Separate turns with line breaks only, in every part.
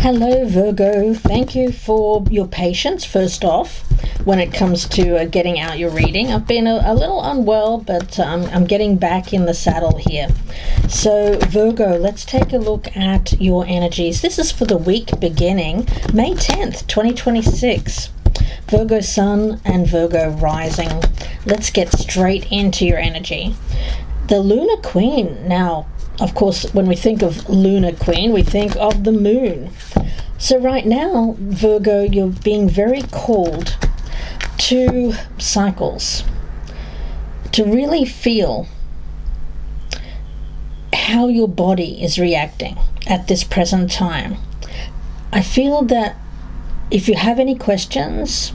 Hello Virgo, thank you for your patience first off when it comes to getting out your reading. I've been a little unwell, but I'm getting back in the saddle here. So Virgo, let's take a look at your energies. This is for the week beginning May 10th, 2026. Virgo Sun and Virgo Rising. Let's get straight into your energy. The Lunar Queen. Now, of course, when we think of Lunar Queen, we think of the moon. So right now, Virgo, you're being very called to cycles, to really feel how your body is reacting at this present time. I feel that if you have any questions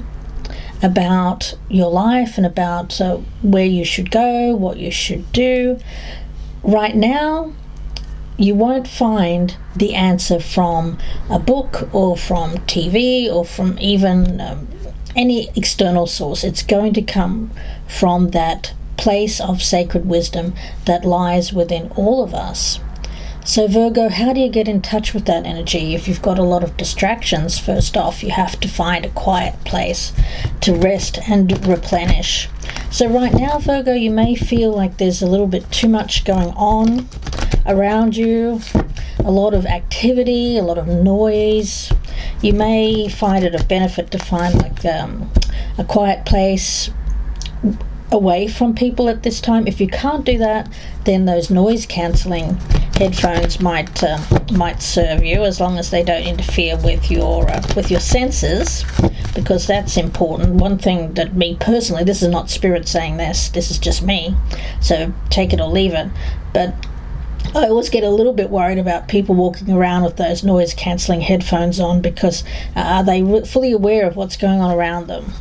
about your life and about where you should go, what you should do, right now you won't find the answer from a book or from TV or from even any external source. It's going to come from that place of sacred wisdom that lies within all of us. So Virgo, how do you get in touch with that energy? If you've got a lot of distractions, first off, you have to find a quiet place to rest and replenish. So right now, Virgo, you may feel like there's a little bit too much going on around you, a lot of activity, a lot of noise. You may find it a benefit to find like a quiet place away from people at this time. If you can't do that, then those noise cancelling headphones might serve you, as long as they don't interfere with your senses, because that's important. One thing that me personally, this is not spirit saying this is just me, so take it or leave it, but I always get a little bit worried about people walking around with those noise cancelling headphones on, because are they fully aware of what's going on around them?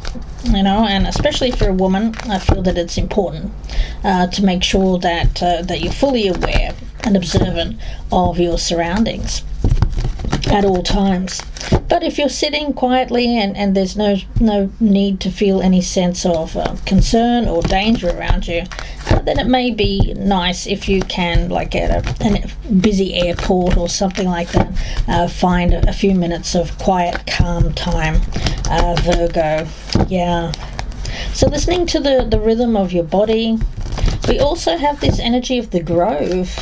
And especially for a woman, I feel that it's important to make sure that you're fully aware and observant of your surroundings at all times. But if you're sitting quietly and there's no need to feel any sense of concern or danger around you, then it may be nice if you can, like at a busy airport or something like that, find a few minutes of quiet, calm time, Virgo. Yeah. So listening to the rhythm of your body. We also have this energy of the Grove,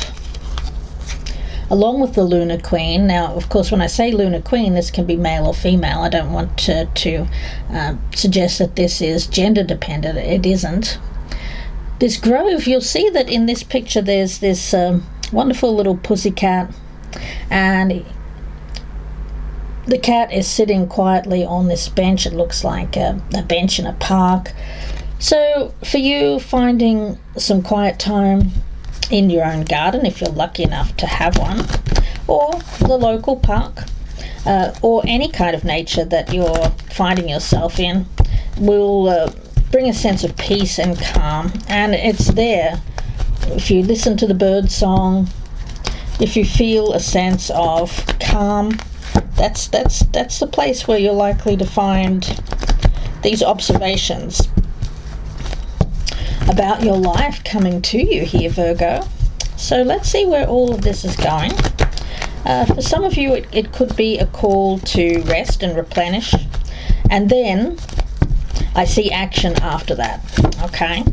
along with the Lunar Queen. Now, of course, when I say Lunar Queen, this can be male or female. I don't want to suggest that this is gender dependent. It isn't. This grove, you'll see that in this picture there's this wonderful little pussycat, and the cat is sitting quietly on this bench. It looks like a bench in a park. So for you, finding some quiet time in your own garden, if you're lucky enough to have one, or the local park, or any kind of nature that you're finding yourself in, will bring a sense of peace and calm. And it's there if you listen to the bird song, if you feel a sense of calm. That's the place where you're likely to find these observations about your life coming to you here, Virgo. So let's see where all of this is going. For some of you, it could be a call to rest and replenish, and then I see action after that. Okay,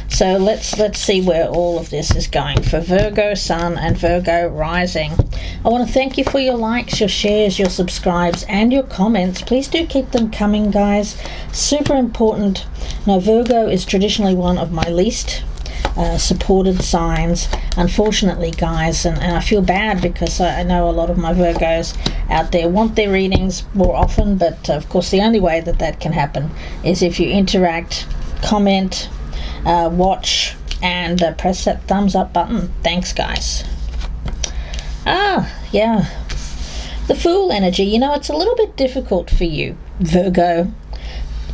so let's see where all of this is going for Virgo Sun and Virgo Rising. I want to thank you for your likes, your shares, your subscribes, and your comments. Please do keep them coming, guys. Super important. Now, Virgo is traditionally one of my least supported signs, unfortunately, guys, and I feel bad, because I know a lot of my Virgos out there want their readings more often, but of course the only way that can happen is if you interact, comment, watch, and press that thumbs up button. Thanks, guys. Yeah, the Fool energy. It's a little bit difficult for you, Virgo,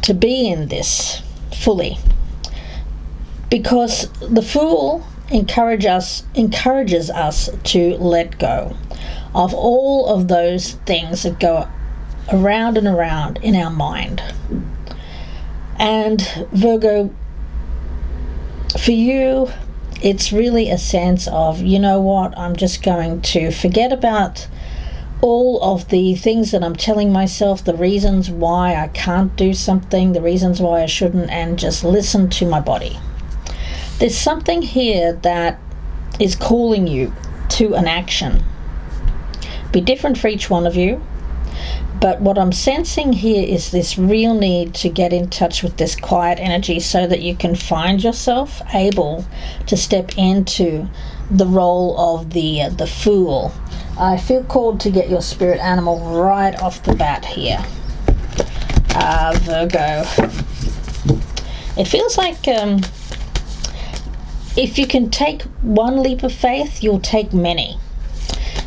to be in this fully, because the Fool encourages us to let go of all of those things that go around and around in our mind. And Virgo, for you, it's really a sense of, you know what, I'm just going to forget about all of the things that I'm telling myself, the reasons why I can't do something, the reasons why I shouldn't, and just listen to my body. There's something here that is calling you to an action. Be different for each one of you, but what I'm sensing here is this real need to get in touch with this quiet energy so that you can find yourself able to step into the role of the fool. I feel called to get your spirit animal right off the bat here. Virgo. It feels like if you can take one leap of faith, you'll take many.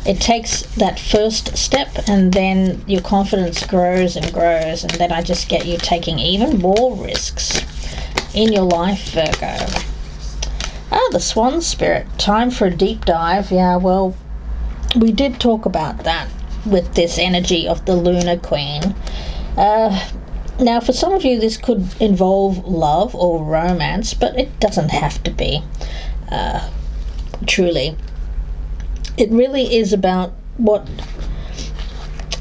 It takes that first step, and then your confidence grows and grows, and then I just get you taking even more risks in your life, Virgo. The Swan Spirit. Time for a deep dive. Yeah, well, we did talk about that with this energy of the Lunar Queen. Now, for some of you, this could involve love or romance, but it doesn't have to be, truly. It really is about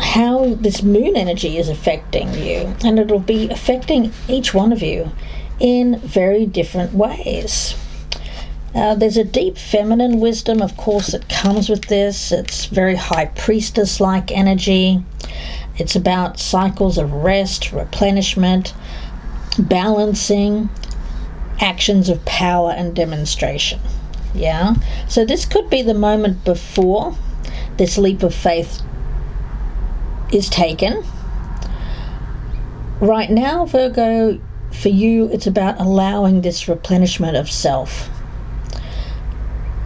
how this moon energy is affecting you, and it'll be affecting each one of you in very different ways. There's a deep feminine wisdom, of course, that comes with this. It's very high priestess-like energy. It's about cycles of rest, replenishment, balancing, actions of power and demonstration. Yeah? So this could be the moment before this leap of faith is taken. Right now, Virgo, for you, it's about allowing this replenishment of self.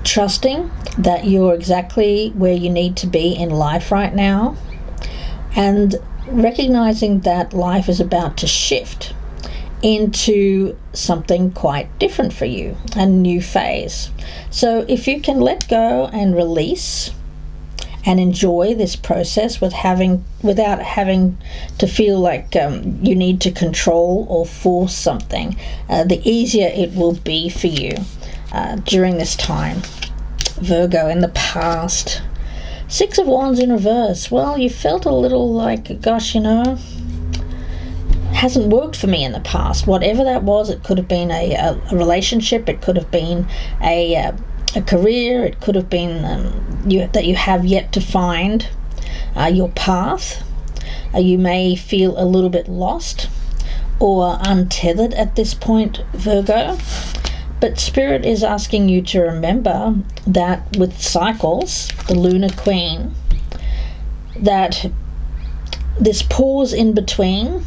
Trusting that you're exactly where you need to be in life right now, and recognizing that life is about to shift into something quite different for you, a new phase. So if you can let go and release and enjoy this process without having to feel like you need to control or force something, the easier it will be for you during this time. Virgo, in the past, Six of Wands in reverse. Well, you felt a little like, gosh, hasn't worked for me in the past. Whatever that was, it could have been a relationship, it could have been a career, it could have been that you have yet to find your path. You may feel a little bit lost or untethered at this point, Virgo. But Spirit is asking you to remember that with cycles, the Lunar Queen, that this pause in between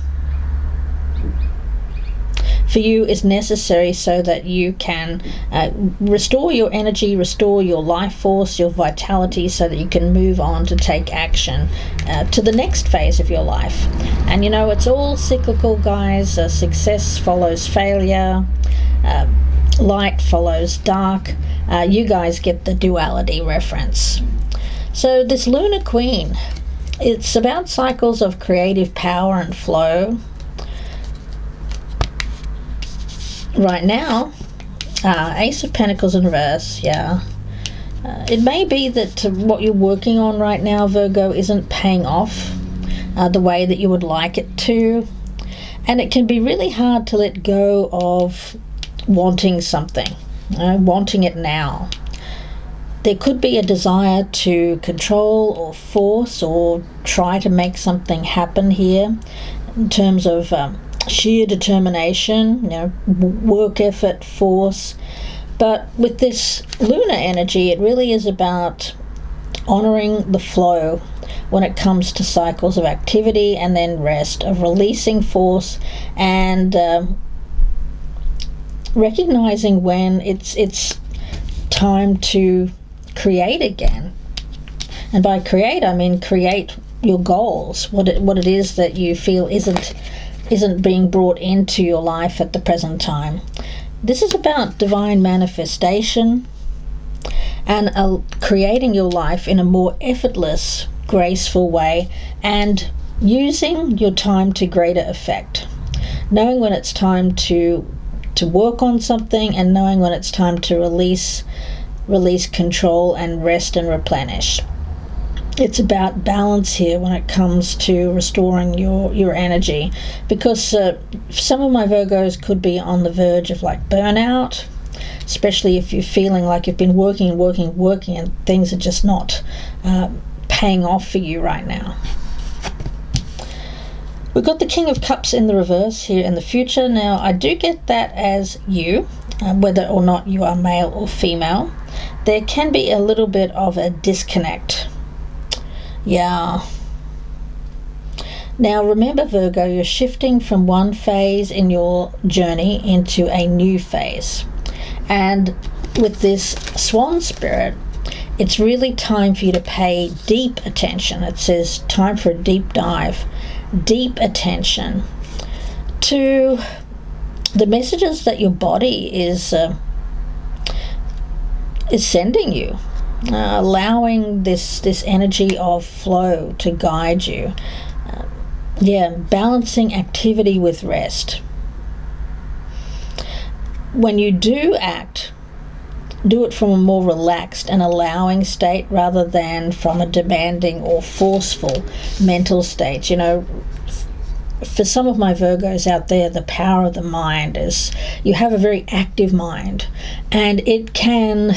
for you is necessary so that you can restore your energy, restore your life force, your vitality, so that you can move on to take action to the next phase of your life. And it's all cyclical, guys. Success follows failure. Light follows dark. You guys get the duality reference. So this Lunar Queen, it's about cycles of creative power and flow. Right now, Ace of Pentacles in reverse, yeah. It may be that what you're working on right now, Virgo, isn't paying off the way that you would like it to. And it can be really hard to let go of wanting something, wanting it now. There could be a desire to control or force or try to make something happen here in terms of sheer determination, work effort, force. But with this lunar energy, it really is about honoring the flow when it comes to cycles of activity and then rest, of releasing force and recognizing when it's time to create again. And by create, I mean create your goals, what it is that you feel isn't being brought into your life at the present time. This is about divine manifestation and creating your life in a more effortless, graceful way, and using your time to greater effect. Knowing when it's time to work on something, and knowing when it's time to release control and rest and replenish. it's about balance here when it comes to restoring your energy, because some of my Virgos could be on the verge of like burnout, especially if you're feeling like you've been working and things are just not paying off for you right now. We've got the King of Cups in the reverse here in the future. Now, I do get that as you, whether or not you are male or female. There can be a little bit of a disconnect. Yeah. Now, remember, Virgo, you're shifting from one phase in your journey into a new phase. And with this swan spirit, it's really time for you to pay deep attention. It says time for a deep dive. Deep attention to the messages that your body is sending you, allowing this energy of flow to guide you. Balancing activity with rest. When you do act, do it from a more relaxed and allowing state rather than from a demanding or forceful mental state. You know, for some of my Virgos out there, the power of the mind is you have a very active mind, and it can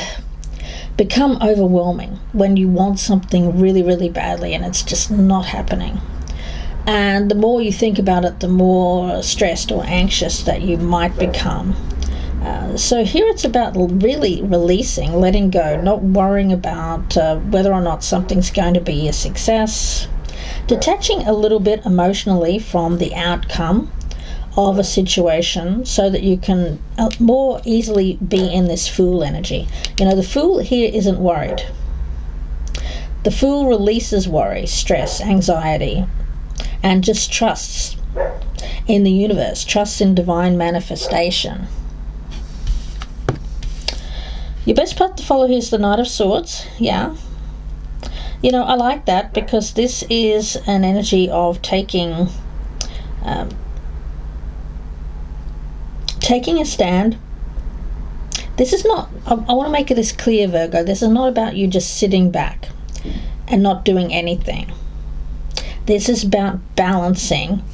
become overwhelming when you want something really, really badly and it's just not happening. And the more you think about it, the more stressed or anxious that you might become. So here it's about really releasing, letting go, not worrying about whether or not something's going to be a success, detaching a little bit emotionally from the outcome of a situation so that you can more easily be in this Fool energy. You know, the Fool here isn't worried. The Fool releases worry, stress, anxiety, and just trusts in the universe, trusts in divine manifestation. Your best path to follow here is the Knight of Swords. Yeah. You know, I like that because this is an energy of taking a stand. This is not, I want to make this clear, Virgo, this is not about you just sitting back and not doing anything. This is about balancing,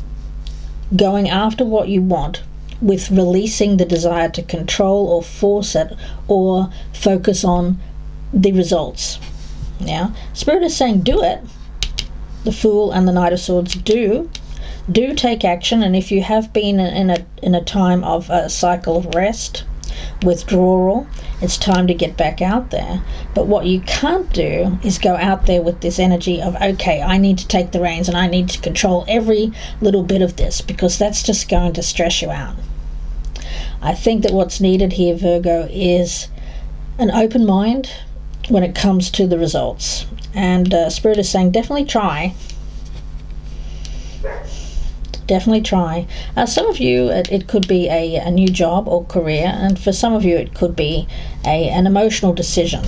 going after what you want, with releasing the desire to control or force it or focus on the results. Yeah, Spirit is saying do it. The Fool and the Knight of Swords do take action, and if you have been in a time of a cycle of rest, withdrawal, it's time to get back out there. But what you can't do is go out there with this energy of, okay, I need to take the reins and I need to control every little bit of this, because that's just going to stress you out. I think that what's needed here, Virgo, is an open mind when it comes to the results. And Spirit is saying definitely try. Definitely try. Some of you, it could be a new job or career, and for some of you it could be an emotional decision.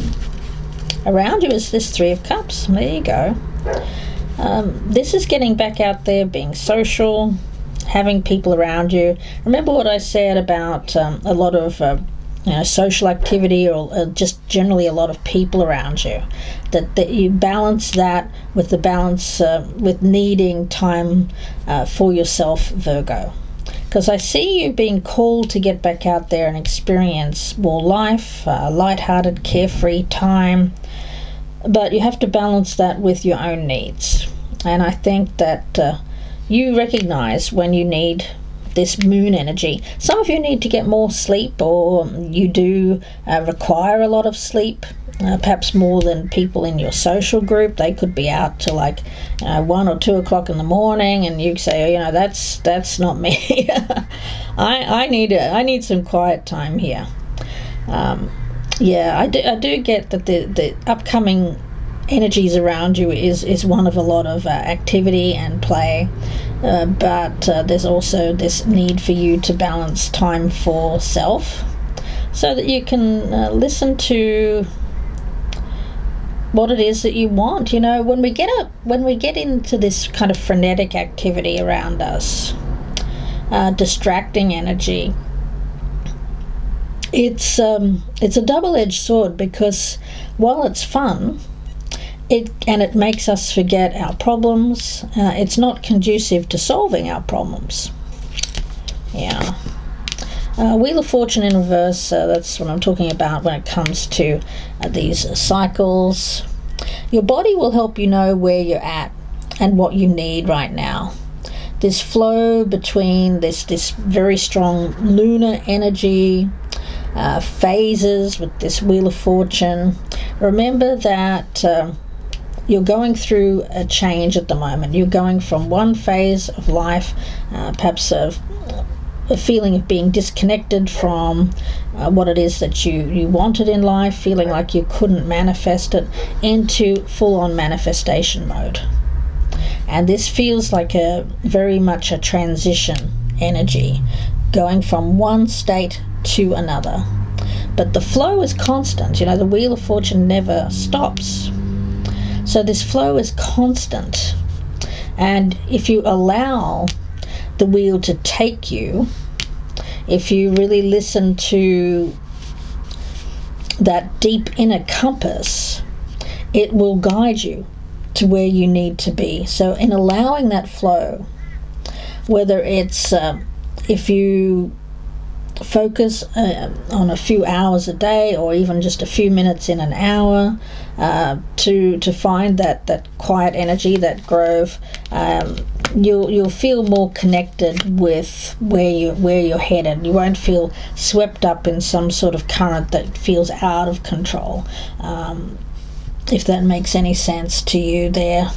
Around you is this Three of Cups. There you go. This is getting back out there, being social, having people around you. Remember what I said about a lot of social activity, or just generally a lot of people around you, that you balance that with the balance with needing time for yourself, Virgo, because I see you being called to get back out there and experience more life, lighthearted, carefree time, but you have to balance that with your own needs. And I think that you recognize when you need this moon energy. Some of you need to get more sleep, or you do require a lot of sleep, perhaps more than people in your social group. They could be out to 1 or 2 o'clock in the morning, and you say, that's not me. I need some quiet time here. I do get that the upcoming energies around you is one of a lot of activity and play, but there's also this need for you to balance time for self so that you can listen to what it is that you want. When we get into this kind of frenetic activity around us, distracting energy, it's a double-edged sword, because while it's fun, it makes us forget our problems. It's not conducive to solving our problems. Yeah. Wheel of Fortune in reverse, that's what I'm talking about when it comes to these cycles. Your body will help you know where you're at and what you need right now. This flow between this very strong lunar energy, phases with this Wheel of Fortune. Remember that you're going through a change at the moment. You're going from one phase of life, perhaps a feeling of being disconnected from what it is that you wanted in life, feeling like you couldn't manifest it, into full-on manifestation mode. And this feels like very much a transition energy, going from one state to another. But the flow is constant. The Wheel of Fortune never stops. So this flow is constant. And if you allow the wheel to take you, if you really listen to that deep inner compass, it will guide you to where you need to be. So in allowing that flow, whether it's if you focus on a few hours a day, or even just a few minutes in an hour, to find that quiet energy, that grove, you'll feel more connected with where you're headed. You won't feel swept up in some sort of current that feels out of control. If that makes any sense to you there.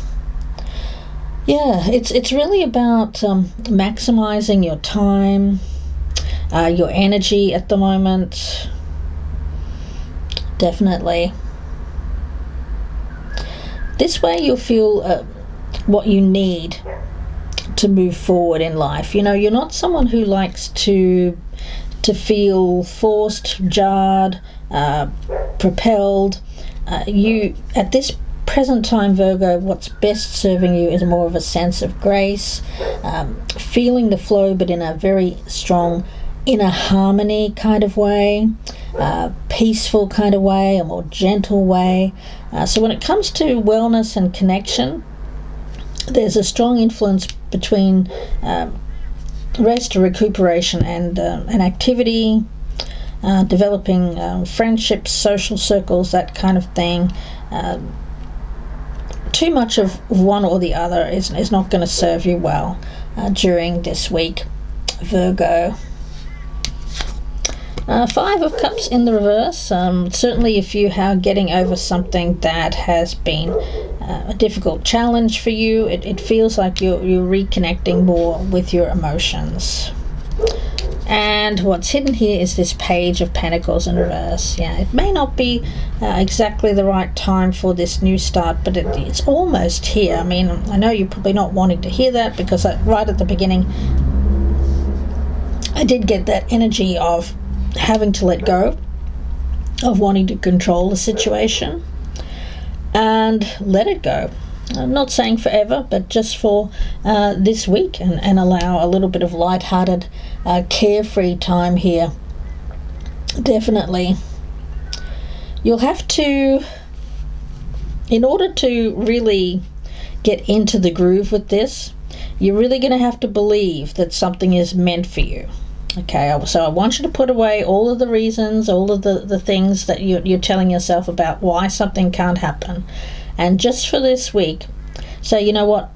Yeah, it's really about maximizing your time, your energy at the moment. Definitely. This way you'll feel what you need to move forward in life. You're not someone who likes to feel forced, jarred, propelled. You, at this present time, Virgo, what's best serving you is more of a sense of grace, feeling the flow, but in a very strong inner harmony kind of way, peaceful kind of way, a more gentle way. So when it comes to wellness and connection, there's a strong influence between rest, recuperation, and activity, developing friendships, social circles, that kind of thing. Too much of one or the other is not going to serve you well during this week, Virgo. Five of Cups in the reverse. Certainly if you are getting over something that has been a difficult challenge for you, it feels like you're reconnecting more with your emotions. And what's hidden here is this Page of Pentacles in reverse. Yeah, it may not be exactly the right time for this new start, but it's almost here. I mean, I know you're probably not wanting to hear that, because right at the beginning I did get that energy of having to let go, of wanting to control the situation and let it go. I'm not saying forever, but just for this week, and allow a little bit of lighthearted, carefree time here. Definitely. You'll have to, in order to really get into the groove with this, you're really going to have to believe that something is meant for you. Okay, so I want you to put away all of the reasons, all of the things that you're telling yourself about why something can't happen. And just for this week, say, you know what,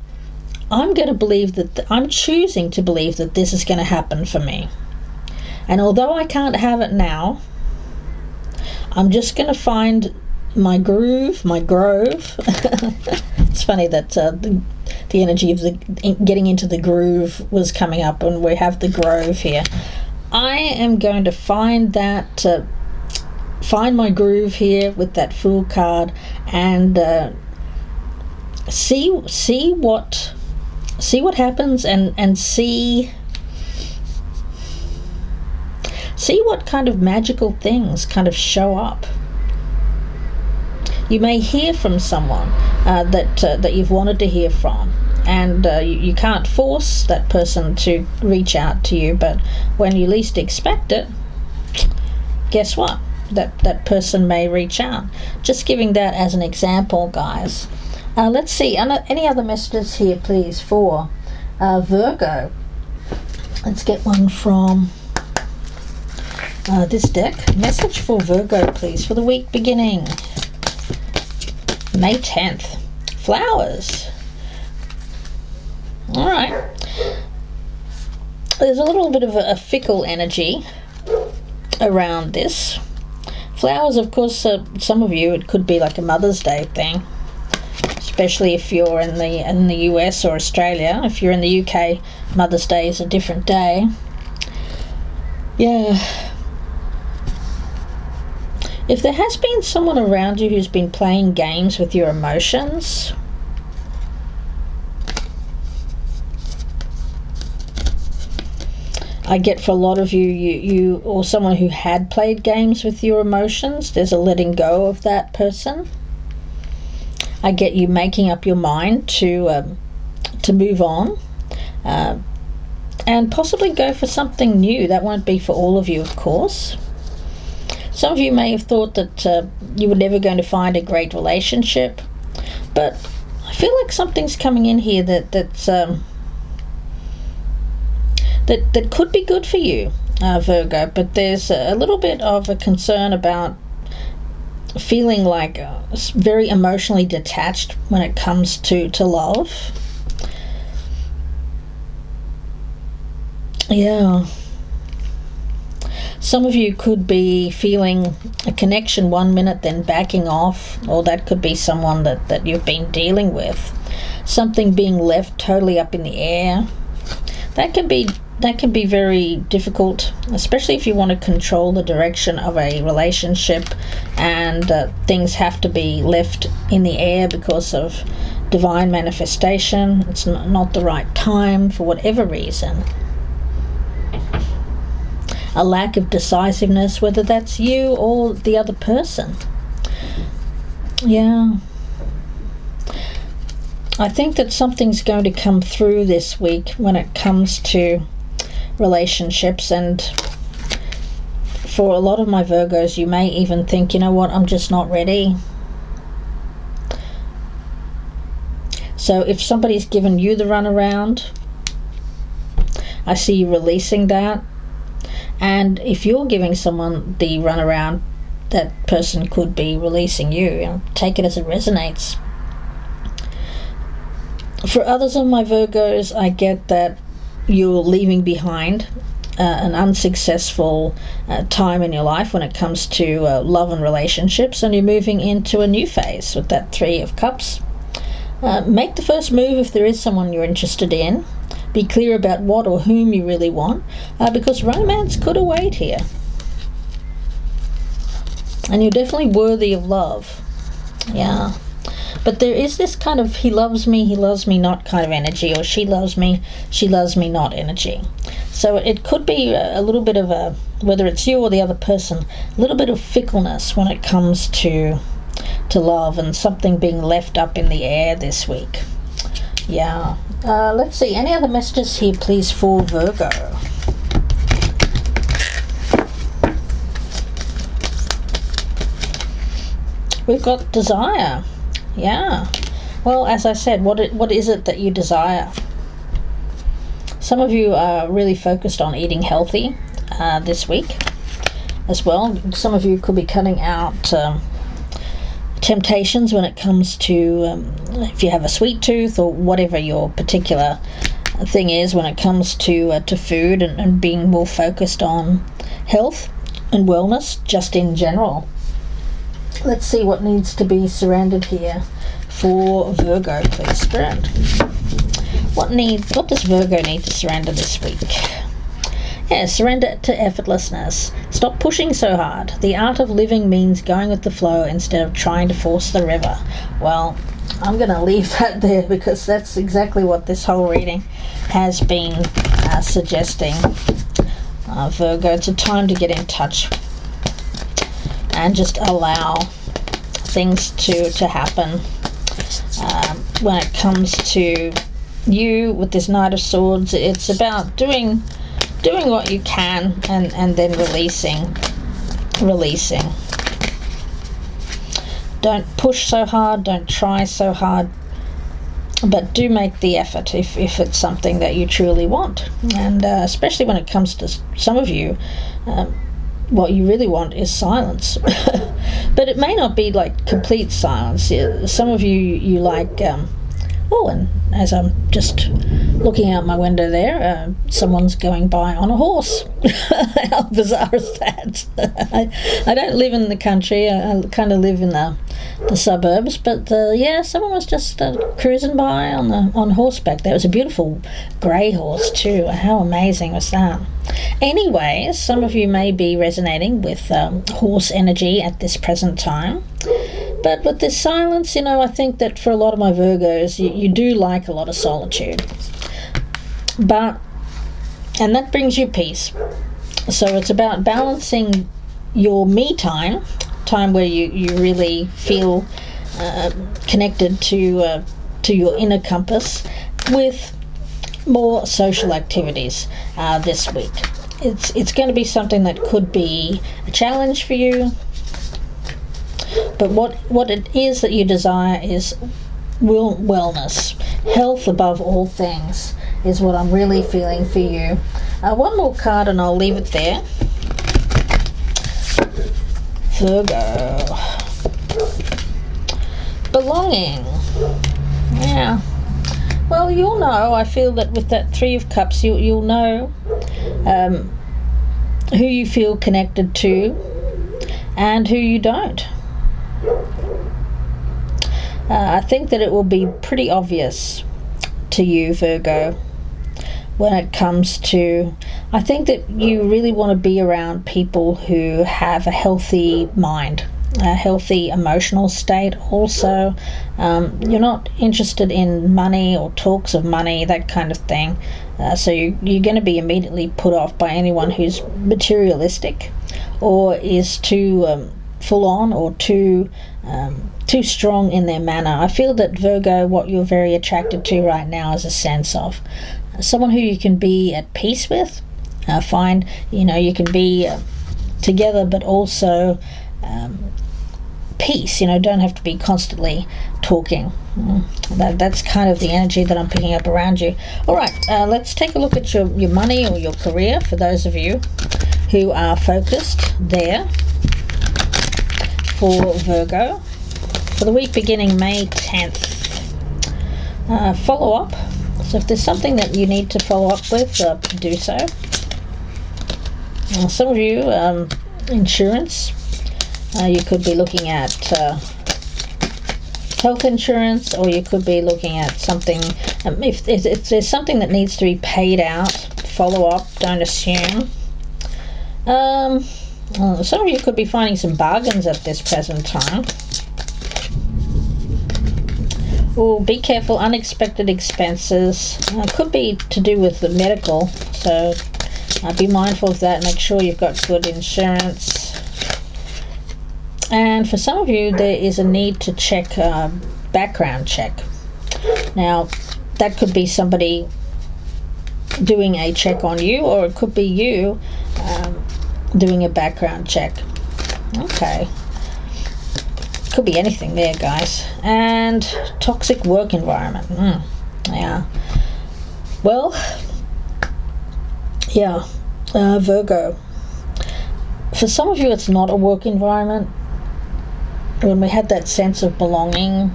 I'm going to believe that, I'm choosing to believe that this is going to happen for me. And although I can't have it now, I'm just going to find my groove, my grove. It's funny that the energy of getting into the groove was coming up, and we have the grove here. I am going to find my groove here with that Fool card, and see what happens, and see what kind of magical things kind of show up. You may hear from someone that you've wanted to hear from, and you can't force that person to reach out to you, but when you least expect it, guess what? that person may reach out. Just giving that as an example, guys. Let's see, any other messages here, please, for Virgo. Let's get one from this deck. Message for Virgo, please, for the week beginning May 10th. Flowers. All right. There's a little bit of a fickle energy around this. Flowers, of course, some of you, it could be like a Mother's Day thing, especially if you're in the US or Australia. If you're in the UK, Mother's Day is a different day. Yeah. If there has been someone around you who's been playing games with your emotions, I get for a lot of you or someone who had played games with your emotions, there's a letting go of that person. I get you making up your mind to move on and possibly go for something new. That won't be for all of you, of course. Some of you may have thought that you were never going to find a great relationship, but I feel like something's coming in here that could be good for you, Virgo, but there's a little bit of a concern about feeling like very emotionally detached when it comes to love. Yeah. Some of you could be feeling a connection one minute, then backing off, or that could be someone that you've been dealing with. Something being left totally up in the air. That can be very difficult, especially if you want to control the direction of a relationship and things have to be left in the air because of divine manifestation. It's not the right time for whatever reason. A lack of decisiveness, whether that's you or the other person. Yeah. I think that something's going to come through this week when it comes to relationships, and for a lot of my Virgos, you may even think, you know what, I'm just not ready. So if somebody's given you the runaround, I see you releasing that. And if you're giving someone the runaround, that person could be releasing you. You know, take it as it resonates. For others of my Virgos, I get that you're leaving behind an unsuccessful time in your life when it comes to love and relationships, and you're moving into a new phase with that Three of Cups. Make the first move if there is someone you're interested in. Be clear about what or whom you really want, because romance could await here. And you're definitely worthy of love. Yeah. But there is this kind of he loves me not kind of energy, or she loves me not energy. So it could be a little bit of a, whether it's you or the other person, a little bit of fickleness when it comes to love, and something being left up in the air this week. Yeah. Let's see, any other messages here, please, for Virgo? We've got desire. Yeah. Well, as I said, what is it that you desire? Some of you are really focused on eating healthy this week as well. Some of you could be cutting out temptations when it comes to if you have a sweet tooth or whatever your particular thing is when it comes to food, and being more focused on health and wellness just in general. Let's see what needs to be surrendered here for Virgo, please, Spirit. What does Virgo need to surrender this week? Yeah, surrender to effortlessness. Stop pushing so hard. The art of living means going with the flow instead of trying to force the river. Well, I'm going to leave that there, because that's exactly what this whole reading has been suggesting. Virgo, it's a time to get in touch and just allow things to happen. When it comes to you with this Knight of Swords, it's about doing what you can and then releasing releasing. Don't push so hard, don't try so hard, but do make the effort if it's something that you truly want. And especially when it comes to some of you, what you really want is silence. But it may not be like complete silence. Some of you like, and as I'm just looking out my window there, someone's going by on a horse. How bizarre is that? I don't live in the country. I kind of live in the suburbs, but someone was just cruising by on horseback. There was a beautiful grey horse too. How amazing was that? Anyways, some of you may be resonating with horse energy at this present time. But with this silence, I think that for a lot of my Virgos, you do like a lot of solitude. And that brings you peace. So it's about balancing your me time where you really feel connected to your inner compass, with more social activities this week. It's going to be something that could be a challenge for you. But what it is that you desire is wellness. Health above all things is what I'm really feeling for you. One more card and I'll leave it there. Virgo. Belonging. Yeah. Well, you'll know, I feel that with that Three of Cups, you'll know who you feel connected to and who you don't. I think that it will be pretty obvious to you, Virgo, when it comes to, I think that you really want to be around people who have a healthy mind, a healthy emotional state also. You're not interested in money or talks of money, that kind of thing. So you're going to be immediately put off by anyone who's materialistic or is too full on or too strong in their manner. I feel that, Virgo, what you're very attracted to right now is a sense of someone who you can be at peace with. Find, you can be together, but also peace. Don't have to be constantly talking. That's kind of the energy that I'm picking up around you. All right, let's take a look at your money or your career for those of you who are focused there. For Virgo, for the week beginning May 10th. Follow up. So if there's something that you need to follow up with, do so. Some of you, insurance. You could be looking at health insurance, or you could be looking at something. If there's something that needs to be paid out, follow up. Don't assume. Some of you could be finding some bargains at this present time. Oh, be careful, unexpected expenses. Could be to do with the medical, so be mindful of that. Make sure you've got good insurance. And for some of you, there is a need to check background check. Now, that could be somebody doing a check on you, or it could be you doing a background check. Okay. Could be anything there, guys. And toxic work environment. Yeah. Well, yeah, Virgo. For some of you, it's not a work environment. When we had that sense of belonging,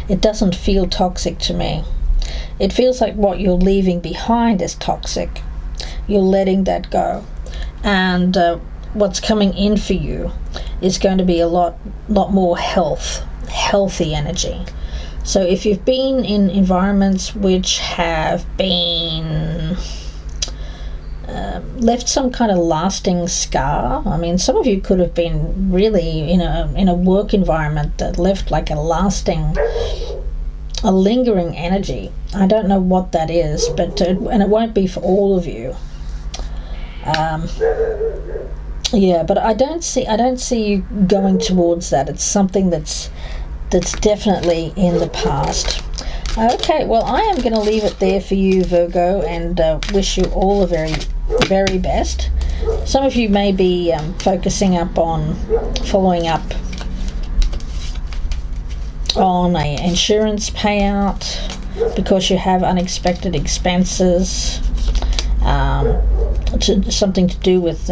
it doesn't feel toxic to me. It feels like what you're leaving behind is toxic. You're letting that go. And what's coming in for you is going to be a lot more healthy energy. So if you've been in environments which have been left some kind of lasting scar, I mean, some of you could have been really in a work environment that left like a lingering energy. I don't know what that is, but and it won't be for all of you. But I don't see you going towards that. It's something that's definitely in the past. Okay, well, I am going to leave it there for you, Virgo, and wish you all a very very best. Some of you may be focusing up on following up on an insurance payout because you have unexpected expenses, something to do with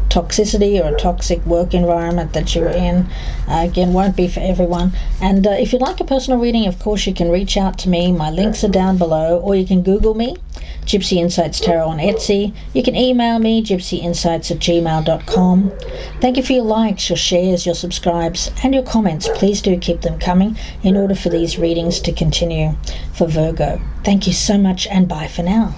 toxicity or a toxic work environment that you're in. Again, won't be for everyone. And if you'd like a personal reading, of course, you can reach out to me. My links are down below, or you can Google me, Gypsy Insights Tarot on Etsy. You can email me, gypsyinsights@gmail.com. Thank you for your likes, your shares, your subscribes, and your comments. Please do keep them coming in order for these readings to continue for Virgo. Thank you so much, and bye for now.